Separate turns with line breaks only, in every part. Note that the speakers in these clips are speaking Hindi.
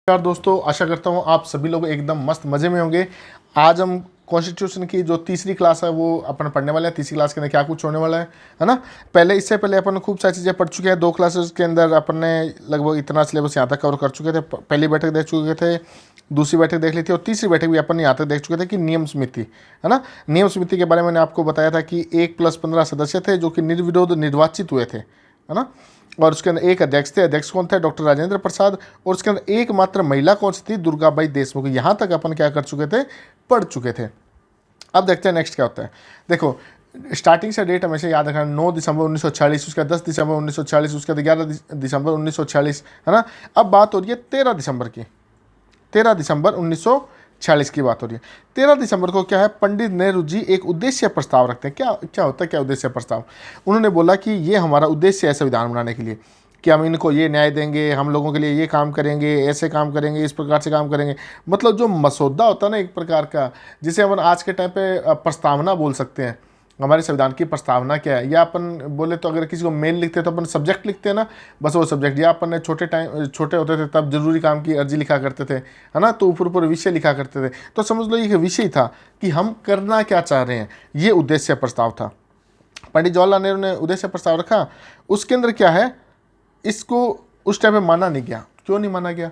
यार दोस्तों, आशा करता हूँ आप सभी लोग एकदम मस्त मज़े में होंगे। आज हम कॉन्स्टिट्यूशन की जो तीसरी क्लास है वो अपन पढ़ने वाले हैं। तीसरी क्लास के अंदर क्या कुछ होने वाला है ना। इससे पहले अपन खूब सारी चीज़ें पढ़ चुके हैं। दो क्लासेस के अंदर अपन ने लगभग इतना सिलेबस यहाँ तक कवर कर चुके थे। पहली बैठक देख चुके थे, दूसरी बैठक देख ली थी और तीसरी बैठक भी अपन यहाँ तक देख चुके थे कि नियम समिति है ना। नियम समिति के बारे में मैंने आपको बताया था कि 1+15 सदस्य थे जो कि निर्विरोध निर्वाचित हुए थे, है ना। और उसके अंदर एक अध्यक्ष थे। अध्यक्ष कौन थे? डॉक्टर राजेंद्र प्रसाद। और उसके अंदर एकमात्र महिला कौन सी थी? दुर्गाबाई देशमुख। यहाँ तक अपन क्या कर चुके थे? पढ़ चुके थे। अब देखते हैं नेक्स्ट क्या होता है। देखो, स्टार्टिंग से डेट हमेशा याद रखना। 9 दिसंबर 1946, उसका 10 दिसंबर 1946, उसका 11 दिसंबर 1946, है ना। अब बात हो रही है 13 दिसंबर की। 13 दिसंबर 1946 की बात हो रही है। 13 दिसंबर को क्या है, पंडित नेहरू जी एक उद्देश्य प्रस्ताव रखते हैं। क्या होता है, क्या उद्देश्य प्रस्ताव? उन्होंने बोला कि ये हमारा उद्देश्य है संविधान बनाने के लिए कि हम इनको ये न्याय देंगे, हम लोगों के लिए ये काम करेंगे, ऐसे काम करेंगे, इस प्रकार से काम करेंगे। मतलब जो मसौदा होता है ना एक प्रकार का, जिसे अपन आज के टाइम पे प्रस्तावना बोल सकते हैं। हमारे संविधान की प्रस्तावना क्या है, या अपन बोले तो अगर किसी को मेल लिखते हैं तो अपन सब्जेक्ट लिखते हैं ना, बस वो सब्जेक्ट। या अपन ने छोटे होते थे तब जरूरी काम की अर्जी लिखा करते थे, है ना, तो ऊपर ऊपर विषय लिखा करते थे। तो समझ लो ये विषय था कि हम करना क्या चाह रहे हैं, ये उद्देश्य प्रस्ताव था। पंडित जवाहरलाल नेहरू ने उद्देश्य प्रस्ताव रखा। उसके अंदर क्या है, इसको उस टाइम पे माना नहीं गया। क्यों नहीं माना गया?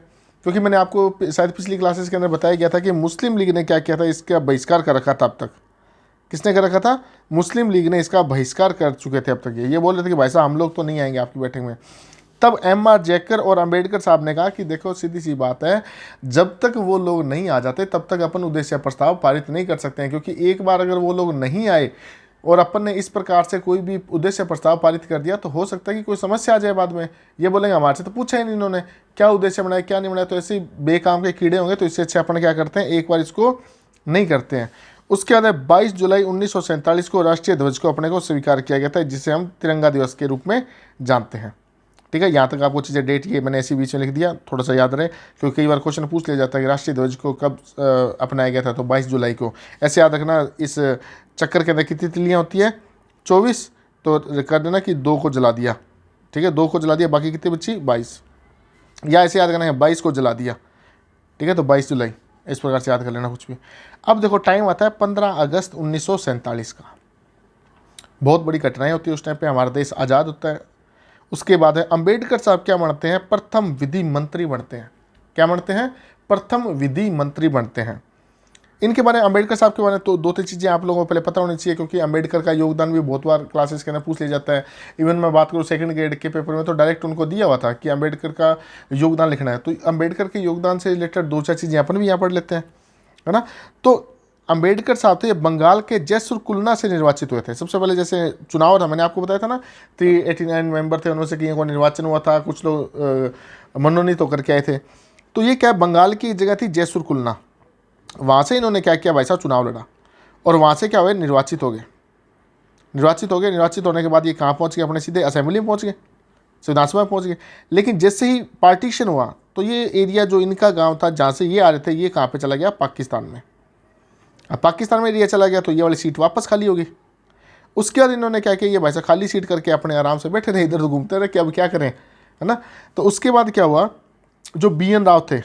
क्योंकि मैंने आपको शायद पिछली क्लासेस के अंदर बताया गया था कि मुस्लिम लीग ने क्या किया था, इसका बहिष्कार कर रखा था। अब तक किसने कर रखा था? मुस्लिम लीग ने इसका बहिष्कार कर चुके थे अब तक। ये बोल रहे थे कि भाई साहब हम लोग तो नहीं आएंगे आपकी बैठक में। तब M.R. जैकर और अंबेडकर साहब ने कहा कि देखो सीधी सी बात है, जब तक वो लोग नहीं आ जाते तब तक अपन उद्देश्य प्रस्ताव पारित नहीं कर सकते हैं। क्योंकि एक बार अगर वो लोग नहीं आए और अपन ने इस प्रकार से कोई भी उद्देश्य प्रस्ताव पारित कर दिया तो हो सकता है कि कोई समस्या आ जाए बाद में। ये बोलेंगे हमारे से तो पूछा ही नहीं इन्होंने, क्या उद्देश्य बनाया क्या नहीं बनाया, तो ऐसे बेकाम के कीड़े होंगे। तो इससे अच्छा अपन क्या करते हैं, एक बार इसको नहीं करते हैं। उसके बाद 22 जुलाई 1947 को राष्ट्रीय ध्वज को अपने को स्वीकार किया गया था, जिसे हम तिरंगा दिवस के रूप में जानते हैं। ठीक है, यहाँ तक आपको चीज़ें डेट ये मैंने ऐसी बीच में लिख दिया, थोड़ा सा याद रहे, क्योंकि कई बार क्वेश्चन पूछ लिया जाता है कि राष्ट्रीय ध्वज को कब अपनाया गया था, तो 22 जुलाई को। ऐसे याद रखना। इस चक्कर के अंदर कितनी तितलियाँ होती है? 24। तो कर देना कि 2 को जला दिया। ठीक है, 2 को जला दिया, बाकी कितनी बची? 22। या ऐसे याद करना है 22 को जला दिया। ठीक है, तो 22 जुलाई, इस प्रकार से याद कर लेना कुछ भी। अब देखो टाइम आता है 15 अगस्त 1947 का। बहुत बड़ी घटनाएं होती है उस टाइम पे, हमारा देश आज़ाद होता है। उसके बाद है अंबेडकर साहब क्या बनते हैं? प्रथम विधि मंत्री बनते हैं। क्या बनते हैं? प्रथम विधि मंत्री बनते हैं। इनके बारे में, अंबेडकर साहब के बारे में तो 2-3 चीज़ें आप लोगों को पहले पता होनी चाहिए, क्योंकि अंबेडकर का योगदान भी बहुत बार क्लासेस के अंदर पूछ लिया जाता है। इवन मैं बात करूँ सेकंड ग्रेड के पेपर में तो डायरेक्ट उनको दिया हुआ था कि अंबेडकर का योगदान लिखना है। तो अंबेडकर के योगदान से रिलेटेड 2-4 चीज़ें अपन भी यहाँ पढ़ लेते हैं, है ना। तो अंबेडकर साहब थे बंगाल के जयसुर कुलना से निर्वाचित हुए थे। सबसे पहले जैसे चुनाव था, मैंने आपको बताया था ना, 389 मेंबर थे, उनमें से किसी को निर्वाचन हुआ था, कुछ लोग मनोनीत होकर के आए थे। तो ये क्या, बंगाल की जगह थी जयसुर कुलना। वहाँ से इन्होंने क्या किया भाई साहब, चुनाव लड़ा और वहाँ से क्या हुए, निर्वाचित हो गए। निर्वाचित होने के बाद ये कहाँ पहुँच गए? अपने सीधे असेंबली में पहुँच गए, संविधान सभा में पहुँच गए। लेकिन जैसे ही पार्टीशन हुआ तो ये एरिया जो इनका गाँव था जहाँ से ये आ रहे थे, ये कहाँ पर चला गया? पाकिस्तान में। अब पाकिस्तान में एरिया चला गया तो ये वाली सीट वापस खाली होगी। उसके बाद इन्होंने क्या किया, ये भाई साहब खाली सीट करके अपने आराम से बैठे रहे, इधर उधर घूमते रहे कि अब क्या करें, है ना। तो उसके बाद क्या हुआ, जो B.N. राव थे,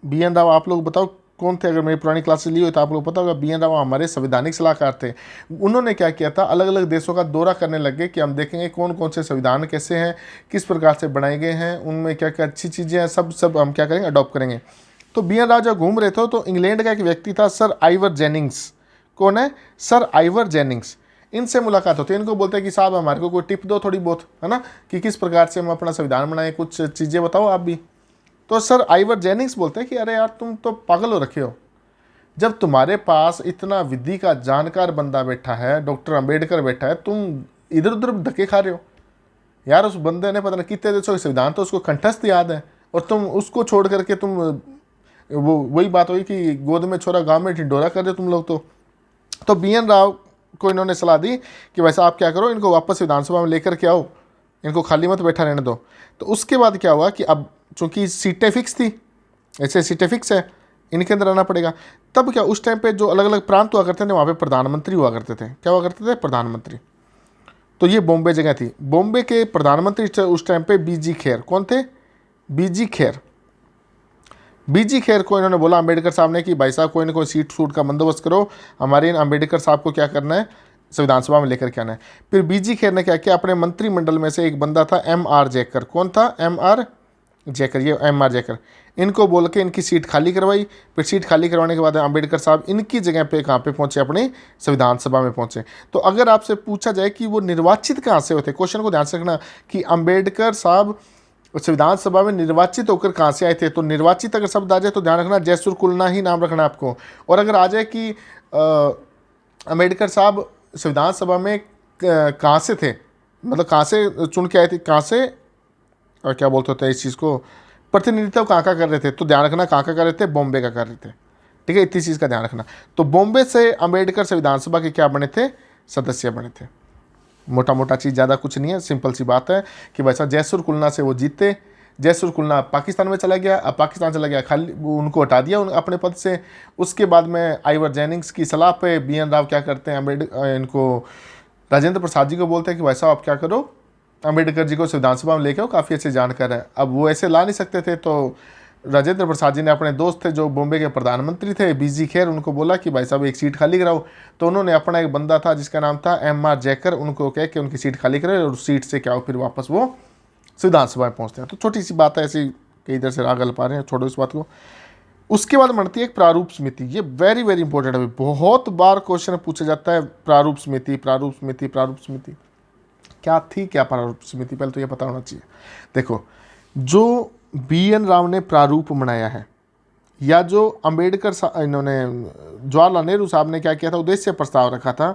B.N. राव आप लोग बताओ कौन थे? अगर मेरी पुरानी क्लासेस ली हो तो आप लोग पता होगा, B.N. राव हमारे संवैधानिक सलाहकार थे। उन्होंने क्या किया था, अलग अलग देशों का दौरा करने लग गए कि हम देखेंगे कौन कौन से संविधान कैसे हैं, किस प्रकार से बनाए गए हैं, उनमें क्या क्या अच्छी चीज़ें हैं, सब हम क्या करेंगे, अडॉप्ट करेंगे। तो B.N. राव जब घूम रहे थे तो इंग्लैंड का एक व्यक्ति था, सर आइवर जेनिंग्स। कौन है? Sir Ivor Jennings. इनसे मुलाकात होती है। इनको बोलते हैं कि साहब हमारे को कोई टिप दो थोड़ी बहुत, है ना, कि किस प्रकार से हम अपना संविधान बनाएं, कुछ चीज़ें बताओ आप भी। तो सर आइवर जेनिंग्स बोलते हैं कि अरे यार तुम तो पागल हो रखे हो, जब तुम्हारे पास इतना विधि का जानकार बंदा बैठा है, डॉक्टर अंबेडकर बैठा है, तुम इधर उधर धक्के खा रहे हो। यार उस बंदे ने पता नहीं कितने देशों के संविधान तो उसको कंठस्थ याद है, और तुम उसको छोड़ करके तुम वो वही बात हुई कि गोद में छोरा गांव में ढिंडोरा कर रहे हो तुम लोग। तो B.N. राव को इन्होंने सलाह दी कि वैसा आप क्या करो, इनको वापस विधानसभा में लेकर के आओ, इनको खाली मत बैठा रहने दो। तो उसके बाद क्या हुआ कि अब चूंकि सीटें फिक्स थी, ऐसे सीटें फिक्स है, इनके अंदर आना पड़ेगा। तब क्या, उस टाइम पे जो अलग अलग प्रांत हुआ करते थे वहाँ पे प्रधानमंत्री हुआ करते थे। क्या हुआ करते थे? प्रधानमंत्री। तो ये बॉम्बे जगह थी। बॉम्बे के प्रधानमंत्री उस टाइम पे B.G. खेर। कौन थे? B.G. खेर। बीजी खैर को इन्होंने बोला अम्बेडकर साहब ने कि भाई साहब कोई ना कोई सीट सूट का बंदोबस्त करो, हमारे इन अम्बेडकर साहब को क्या करना है, संविधान सभा में लेकर के आना है। फिर बीजी खैर ने क्या किया, अपने मंत्रिमंडल में से एक बंदा था M.R. जैकर। कौन था? M.R. जैकर। ये M.R. जैकर, इनको बोल के इनकी सीट खाली करवाई। फिर सीट खाली करवाने के बाद अम्बेडकर साहब इनकी जगह पे कहाँ पे पहुंचे, अपने संविधान सभा में पहुंचे। तो अगर आपसे पूछा जाए कि वो निर्वाचित कहाँ से होते, क्वेश्चन को ध्यान से रखना कि अम्बेडकर साहब संविधान सभा में निर्वाचित होकर कहाँ से आए थे। तो निर्वाचित अगर शब्द आ जाए तो ध्यान रखना जयसुर कुलना ही नाम रखना आपको। और अगर आ जाए कि अम्बेडकर साहब संविधान सभा में कहाँ से थे, मतलब कहाँ से चुन के आए थे, कहाँ से, और क्या बोलते होते हैं इस चीज़ को, प्रतिनिधित्व कहाँ का कर रहे थे, तो ध्यान रखना कहाँ का कर रहे थे, बॉम्बे का कर रहे थे। ठीक है, इतनी चीज़ का ध्यान रखना। तो बॉम्बे से अम्बेडकर संविधान सभा के क्या बने थे, सदस्य बने थे। मोटा मोटा चीज़, ज़्यादा कुछ नहीं है, सिंपल सी बात है कि वैसा जयसुर कुलना से वो जीते। जयसुर कुलना पाकिस्तान में चला गया, अब पाकिस्तान चला गया, खाली उनको हटा दिया अपने पद से। उसके बाद में आइवर जेनिंग्स की सलाह पे BN राव क्या करते हैं, इनको राजेंद्र प्रसाद जी को बोलते हैं कि भाई साहब आप क्या करो, अम्बेडकर जी को संविधान सभा में लेके आओ, काफ़ी अच्छे जानकार है। अब वो ऐसे ला नहीं सकते थे, तो राजेंद्र प्रसाद जी ने अपने दोस्त थे जो बॉम्बे के प्रधानमंत्री थे बीजी खैर, उनको बोला कि भाई साहब एक सीट खाली कराओ। तो उन्होंने अपना एक बंदा था जिसका नाम था M.R. जैकर, उनको कह के उनकी सीट खाली करे और सीट से क्या हो फिर वापस वो संविधान सभा में पहुँचते हैं। तो छोटी सी बात है, ऐसी कई इधर से राग पा रहे हैं, छोड़ो इस बात को। उसके बाद बनती है एक प्रारूप समिति। ये वेरी वेरी इंपॉर्टेंट है, बहुत बार क्वेश्चन पूछा जाता है, प्रारूप समिति, प्रारूप समिति, प्रारूप समिति क्या थी, क्या प्रारूप समिति, पहले तो ये पता होना चाहिए। देखो, जो BN राव ने प्रारूप बनाया है, या जो अम्बेडकर इन्होंने जवाहरलाल नेहरू साहब ने क्या किया था, उद्देश्य प्रस्ताव रखा था,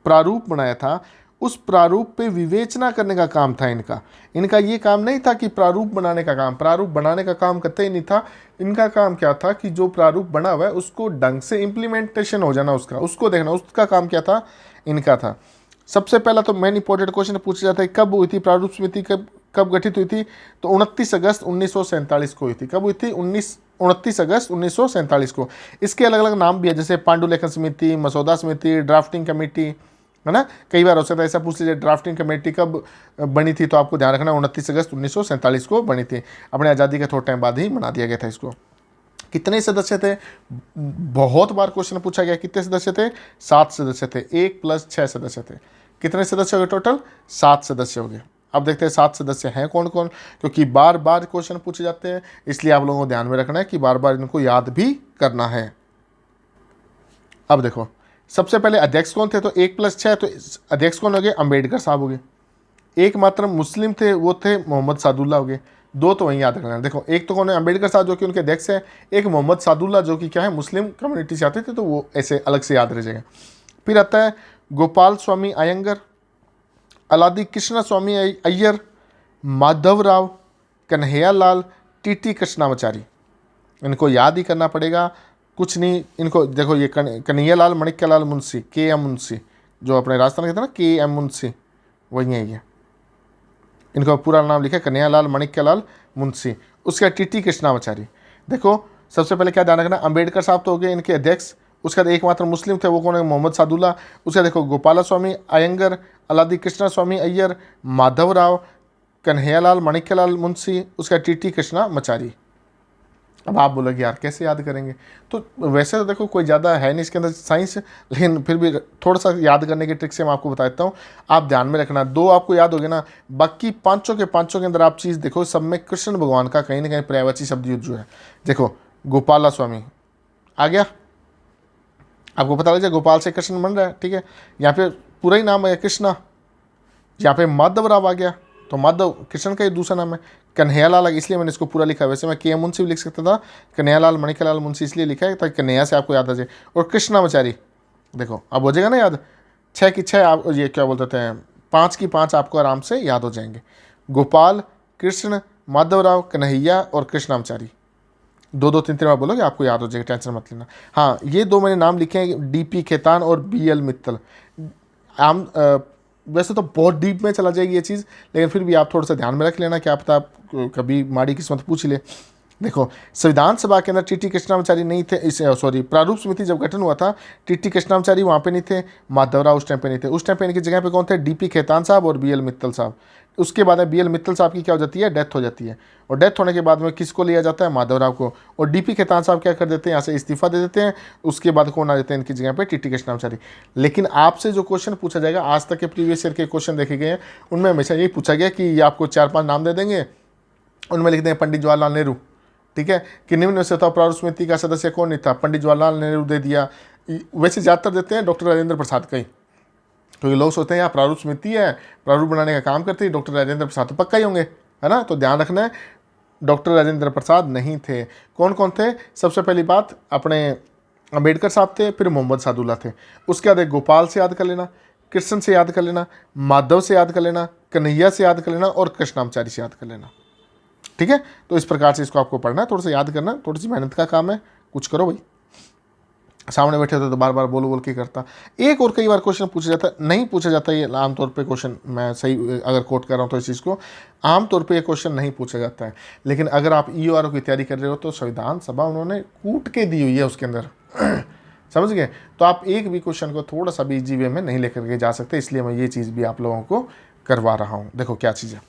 प्रारूप बनाया था, उस प्रारूप पे विवेचना करने का काम था इनका। इनका ये काम नहीं था कि प्रारूप बनाने का काम, प्रारूप बनाने का काम करते ही नहीं था। इनका काम क्या था कि जो प्रारूप बना हुआ है उसको ढंग से इम्प्लीमेंटेशन हो जाना, उसको देखना, उसका काम क्या था, इनका था। सबसे पहला तो मेन इंपॉर्टेंट क्वेश्चन पूछा जाता है, कब हुई थी प्रारूप समिति, कब गठित हुई थी? तो 29 अगस्त 1947 को हुई थी। कब हुई थी? 29 अगस्त 1947 को। इसके अलग अलग नाम भी है, जैसे पांडुलेखन समिति, मसौदा समिति, ड्राफ्टिंग कमेटी, है ना। कई बार हो सकता है ऐसा पूछ लीजिए ड्राफ्टिंग कमेटी कब बनी थी, तो आपको ध्यान रखना 29 अगस्त 1947 को बनी थी। अपने आज़ादी के थोड़े टाइम बाद ही बना दिया गया था इसको। कितने सदस्य थे? बहुत बार क्वेश्चन पूछा गया, कितने सदस्य थे? 7 सदस्य थे। 1 + 6 सदस्य थे। कितने सदस्य हो गए टोटल? 7 सदस्य हो गए। अब देखते हैं 7 सदस्य हैं कौन कौन, क्योंकि बार बार क्वेश्चन पूछे जाते हैं, इसलिए आप लोगों को ध्यान में रखना है कि बार बार इनको याद भी करना है। अब देखो, सबसे पहले अध्यक्ष कौन थे? तो 1 + 6, तो अध्यक्ष कौन हो गए? अम्बेडकर साहब हो गए। एकमात्र मुस्लिम थे, वो थे मोहम्मद सादुल्ला हो गए। 2 तो वहीं याद रखना। देखो, एक तो कौन है? अम्बेडकर साहब जो कि उनके अध्यक्ष हैं, एक मोहम्मद सादुल्ला जो कि क्या है, मुस्लिम कम्युनिटी से आते थे, तो वो ऐसे अलग से याद रह जाएगा। फिर आता है गोपाल स्वामी अयंगर, अलादी कृष्ण स्वामी अय्यर, माधव राव, कन्हैया लाल, TT कृष्णामाचारी। इनको याद ही करना पड़ेगा, कुछ नहीं। इनको देखो, ये कन्हैया लाल माणिक्यलाल मुंशी, KM मुंशी, जो अपने राजस्थान के थे ना, KM मुंशी, वही है ये। इनका पूरा नाम लिखा है कन्हैया लाल माणिक्यलाल मुंशी। उसका TT कृष्णामाचारी। देखो, सबसे पहले क्या ध्यान रखना, अम्बेडकर साहब तो हो गए इनके अध्यक्ष। उसके बाद एकमात्र मुस्लिम थे, वो कौन है? मोहम्मद सादुल्ला। उसका देखो, गोपाला स्वामी अयंगर, अलादी कृष्णा स्वामी अय्यर, माधव राव, कन्हैया लाल माणिक्यलाल मुंशी, उसका TT कृष्णामाचारी। अब आप बोलोगे यार कैसे याद करेंगे? तो वैसे तो देखो कोई ज़्यादा है नहीं इसके अंदर साइंस, लेकिन फिर भी थोड़ा सा याद करने की ट्रिक से मैं आपको बता देता हूँ। आप ध्यान में रखना, 2 आपको याद हो गए ना, बाकी पाँचों के अंदर आप चीज़ देखो, सब में कृष्ण भगवान का कहीं ना कहीं पर्यायवाची शब्द युद्ध जो है। देखो, गोपाला स्वामी आ गया, आपको पता लग जाए गोपाल से कृष्ण बन रहा है, ठीक है। यहाँ पे पूरा ही नाम है कृष्णा। यहाँ पे माधव राव आ गया, तो माधव कृष्ण का ये दूसरा नाम है। कन्हैया लाल, इसलिए मैंने इसको पूरा लिखा है। वैसे मैं KM मुंशी भी लिख सकता था, कन्हैया लाल माणिक्यलाल मुंशी इसलिए लिखा है ताकि कन्हैया से आपको याद आ जाए। और कृष्णामाचारी, देखो अब हो जाएगा ना याद, 6 की 6 आप ये क्या बोलते थे, 5 की 5 आपको आराम से याद हो जाएंगे। गोपाल, कृष्ण, माधवराव, कन्हैया और कृष्णामाचारी। 2-2 3-3 बार बोलोगे आपको याद हो जाएगा, टेंशन मत लेना। हाँ, ये 2 मैंने नाम लिखे हैं, DP खेतान और BL मित्तल। वैसे तो बहुत डीप में चला जाएगी ये चीज़, लेकिन फिर भी आप थोड़ा सा ध्यान में रख लेना, क्या पता आप कभी माड़ी किस्मत पूछ ले। देखो, संविधान सभा के अंदर टीटी कृष्णामाचारी नहीं थे, इस सॉरी प्रारूप समिति जब गठन हुआ था, टीटी कृष्णामाचारी वहाँ पे नहीं थे, माधवराव उस टाइम पे नहीं थे। उस टाइम पे इनकी जगह पे कौन थे? डीपी खेतान साहब और बीएल मित्तल साहब। उसके बाद बीएल मित्तल साहब की क्या हो जाती है? डेथ हो जाती है। और डेथ होने के बाद में किसको लिया जाता है? माधवराव को। और डीपी खेतान साहब क्या कर देते हैं? यहाँ से इस्तीफा दे देते हैं। उसके बाद कौन आ जाते हैं इनकी जगह पे? टीटी कृष्णामाचारी। लेकिन आपसे जो क्वेश्चन पूछा जाएगा, आज तक के प्रीवियस ईयर के क्वेश्चन देखे गए हैं, उनमें हमेशा यही पूछा गया कि ये आपको 4-5 नाम दे देंगे, उनमें लिख दें पंडित जवाहरलाल नेहरू, ठीक है, कि निम्न में से था प्रारूप समिति का सदस्य कौन नहीं था? पंडित जवाहरलाल नेहरू दे दिया। वैसे ज़्यादातर देते हैं डॉक्टर राजेंद्र प्रसाद का ही, क्योंकि लोग सोचते हैं यार प्रारूप समिति है, प्रारूप बनाने का काम करती है, डॉक्टर राजेंद्र प्रसाद तो पक्का ही होंगे, है ना। तो ध्यान रखना है, डॉक्टर राजेंद्र प्रसाद नहीं थे। कौन कौन थे? सबसे पहली बात अपने अम्बेडकर साहब थे, फिर मोहम्मद सादुल्ला थे। उसके बाद एक गोपाल से याद कर लेना, कृष्ण से याद कर लेना, माधव से याद कर लेना, कन्हैया से याद कर लेना और कृष्णामाचारी से याद कर लेना, ठीक है। तो इस प्रकार से इसको आपको पढ़ना है, थोड़ा सा याद करना, थोड़ी सी मेहनत का काम है, कुछ करो भाई। सामने बैठे हो तो बार बार बोल के करता। एक और कई बार क्वेश्चन पूछा जाता है, नहीं पूछा जाता ये आमतौर पे क्वेश्चन, मैं सही अगर कोट कर रहा हूँ तो इस चीज़ को, आमतौर पे ये क्वेश्चन नहीं पूछा जाता है। लेकिन अगर आप ईओआरओ की तैयारी कर रहे हो तो संविधान सभा उन्होंने कूट के दी हुई है उसके अंदर समझ गए। तो आप एक भी क्वेश्चन को थोड़ा सा भी इजी वे में नहीं लेकर के जा सकते, इसलिए मैं ये चीज़ भी आप लोगों को करवा रहा हूँ। देखो क्या चीज़ है,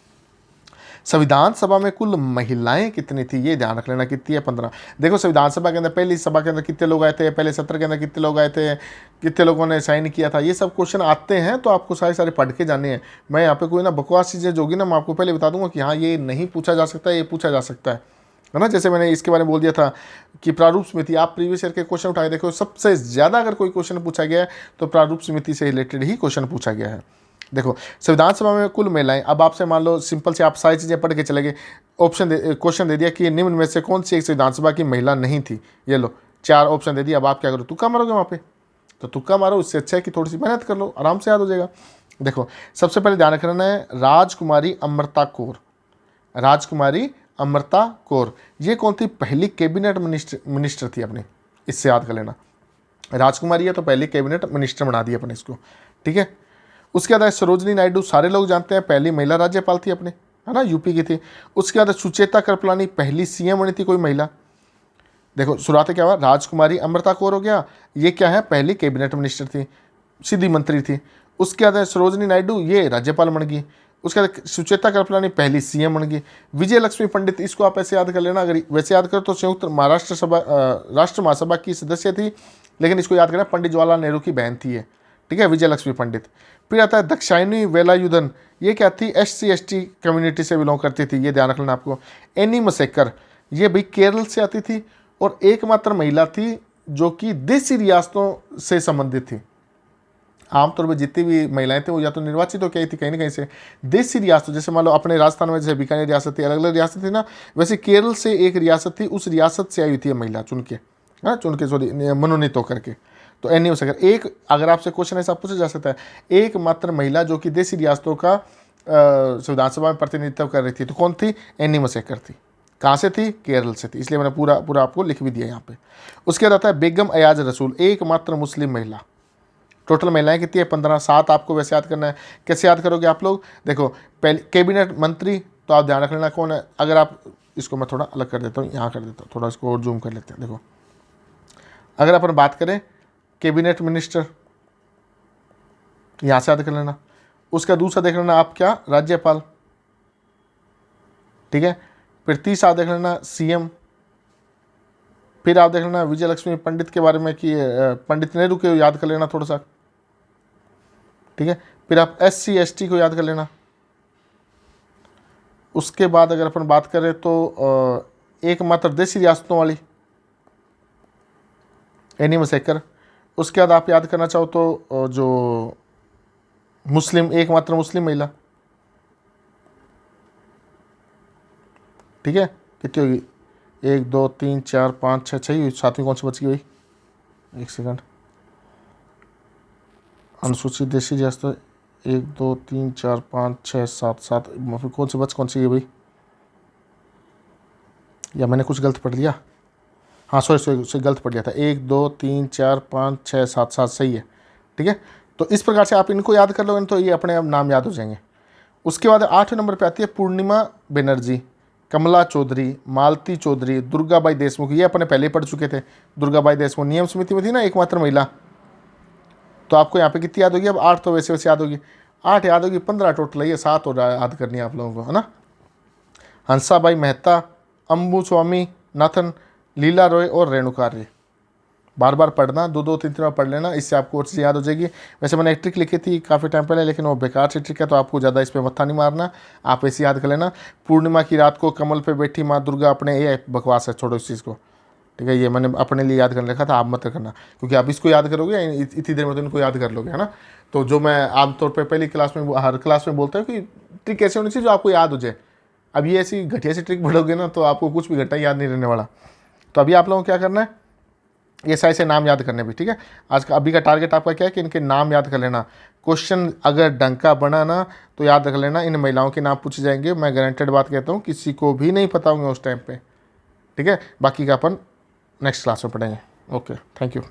संविधान सभा में कुल महिलाएं कितनी थी, ये ध्यान रख लेना, कितनी है? 15। देखो संविधान सभा के अंदर, पहली सभा के अंदर कितने लोग आए थे, पहले सत्र के अंदर कितने लोग आए थे, कितने लोगों ने साइन किया था, ये सब क्वेश्चन आते हैं, तो आपको सारे पढ़ के जाने हैं। मैं यहाँ पे कोई ना बकवास चीज़ें जो होगी ना, मैं आपको पहले बता दूंगा कि हाँ ये नहीं पूछा जा सकता, ये पूछा जा सकता है ना। जैसे मैंने इसके बारे में बोल दिया था कि प्रारूप समिति, आप प्रीवियस ईयर के क्वेश्चन उठाए देखो, सबसे ज़्यादा अगर कोई क्वेश्चन पूछा गया है तो प्रारूप समिति से रिलेटेड ही क्वेश्चन पूछा गया है। देखो संविधान सभा में कुल महिलाएं, अब आपसे मान लो सिंपल से आप सारी चीज़ें पढ़ के चले गए, क्वेश्चन दे दिया कि निम्न में से कौन सी एक संविधान सभा की महिला नहीं थी, ये लो 4 ऑप्शन दे दिया। अब आप क्या करो? तुक्का मारोगे वहाँ पे? तो तुक्का मारो, उससे अच्छा है कि थोड़ी सी मेहनत कर लो, आराम से याद हो जाएगा। देखो सबसे पहले ध्यान रखना है, राजकुमारी अमृता कौर, राजकुमारी अमृता कौर, ये कौन थी? पहली कैबिनेट मिनिस्टर थी अपनी, इससे याद कर लेना। राजकुमारी है तो पहली कैबिनेट मिनिस्टर बना दी अपने इसको, ठीक है। उसके बाद सरोजनी नायडू, सारे लोग जानते हैं, पहली महिला राज्यपाल थी अपने, है ना, यूपी की थी। उसके बाद सुचेता कृपलानी, पहली सीएम बनी थी कोई महिला। देखो शुरुआत क्या हुआ, राजकुमारी अमृता कौर हो गया, ये क्या है? पहली कैबिनेट मिनिस्टर थी, सीधी मंत्री थी। उसके बाद सरोजनी नायडू, ये राज्यपाल बन गई। उसके बाद सुचेता कृपलानी पहली सीएम बन गई। विजय लक्ष्मी पंडित, इसको आप ऐसे याद कर लेना, अगर वैसे याद करो तो संयुक्त राष्ट्र महासभा की सदस्य थी, लेकिन इसको याद करना पंडित जवाहरलाल नेहरू की बहन थी ये, ठीक है, विजय लक्ष्मी पंडित। फिर आता है दक्षायनी वेलायुधन, ये क्या थी? SC/ST कम्युनिटी से बिलोंग करती थी, ये ध्यान रखना आपको। एनी मसेकर, ये भी केरल से आती थी और एकमात्र महिला थी जो कि देसी रियासतों से संबंधित थी। आमतौर पर जितनी भी महिलाएं थी वो या तो निर्वाचित हो गई थी कहीं ना कहीं से, देसी रियासतों, जैसे मान लो अपने राजस्थान में जैसे बीकानेर रियासत थी, अलग अलग रियासत थी ना, वैसे केरल से एक रियासत थी, उस रियासत से आई हुई थी महिला चुन के, सॉरी मनोनीत होकर के। तो एनी मसेकर, एक अगर आपसे क्वेश्चन ऐसा पूछा जा सकता है, एकमात्र महिला जो कि देसी रियासतों का संविधान सभा में प्रतिनिधित्व कर रही थी, तो कौन थी? एनी मसेकर थी। कहाँ से थी? केरल से थी, इसलिए मैंने पूरा आपको लिख भी दिया यहाँ पे। उसके बाद आता है बेगम अयाज रसूल, एकमात्र मुस्लिम महिला। टोटल महिलाएं कितनी है? 15। 7 आपको वैसे याद करना है। कैसे याद करोगे आप लोग? देखो पहले कैबिनेट मंत्री, तो आप ध्यान रख लेना कौन है। अगर आप इसको, मैं थोड़ा अलग कर देता हूँ, यहाँ कर देता हूँ, थोड़ा इसको और जूम कर लेते हैं। देखो अगर अपन बात करें कैबिनेट मिनिस्टर, यहाँ से याद कर लेना। उसका दूसरा देख लेना आप क्या? राज्यपाल, ठीक है। फिर तीसरा देख लेना सीएम। फिर आप देख लेना विजय लक्ष्मी पंडित के बारे में कि पंडित नेहरू को याद कर लेना थोड़ा सा, ठीक है। फिर आप SC/ST को याद कर लेना। उसके बाद अगर अपन बात करें तो एकमात्र देसी रियासतों वाली एनी मसेकर। उसके बाद आप याद करना चाहो तो जो मुस्लिम, एकमात्र मुस्लिम महिला, ठीक है। कितनी होगी? 1 2 3 4 5 6 6 ही, सातवीं कौन सी बच गई भाई? एक सेकंड, अनुसूचित देशी रियासत 1 2 3 4 5 6 7 7, कौन सी कौन सी है भाई? या मैंने कुछ गलत पढ़ लिया? हाँ सॉरी गलत पढ़ लिया था। 1 2 3 4 5 6 7 7 सही है, ठीक है। तो इस प्रकार से आप इनको याद कर लोगे तो ये अपने आप नाम याद हो जाएंगे। उसके बाद 8 नंबर पे आती है पूर्णिमा बनर्जी, कमला चौधरी, मालती चौधरी, दुर्गाबाई देशमुख, ये अपने पहले ही पढ़ चुके थे। दुर्गाबाई देशमुख नियम समिति में थी ना एकमात्र महिला। तो आपको यहाँ पे कितनी याद होगी? अब 8 तो वैसे वैसे याद होगी, 8 याद होगी, 15 टोटल है, ये 7 और याद करनी है आप लोगों को, है ना। हंसाबाई मेहता, अम्बू स्वामी नाथन, लीला रॉय और रेणुका रे। बार बार पढ़ना, 2-2, 3 बार पढ़ लेना, इससे आपको और चीज़ याद हो जाएगी। वैसे मैंने एक ट्रिक लिखी थी काफ़ी टाइम पहले, लेकिन वो बेकार सी ट्रिक है, तो आपको ज़्यादा इस पर मत्था नहीं मारना, आप ऐसे याद कर लेना। पूर्णिमा की रात को कमल पे बैठी माँ दुर्गा अपने, ये बकवास है, छोड़ो इस चीज़ को, ठीक है। ये मैंने अपने लिए याद करने रखा था, आप मत करना, क्योंकि आप इसको याद करोगे इतनी देर में तो इनको याद कर लोगे, है ना। तो जो मैं आमतौर पर पहली क्लास में, हर क्लास में बोलता हूँ कि ट्रिक ऐसी होनी चाहिए जो आपको याद हो जाए। अब ये ऐसी घटिया सी ट्रिक पढ़ोगे ना तो आपको कुछ भी घटा याद नहीं रहने वाला। तो अभी आप लोगों को क्या करना है, ये सारे से नाम याद करने भी, ठीक है। आज का अभी का टारगेट आपका क्या है कि इनके नाम याद कर लेना। क्वेश्चन अगर ढंग का बना ना तो याद रख लेना, इन महिलाओं के नाम पूछे जाएंगे, मैं गारंटेड बात कहता हूँ, किसी को भी नहीं पता होंगे उस टाइम पे, ठीक है। बाकी का अपन नेक्स्ट क्लास में पढ़ेंगे। Okay, thank you.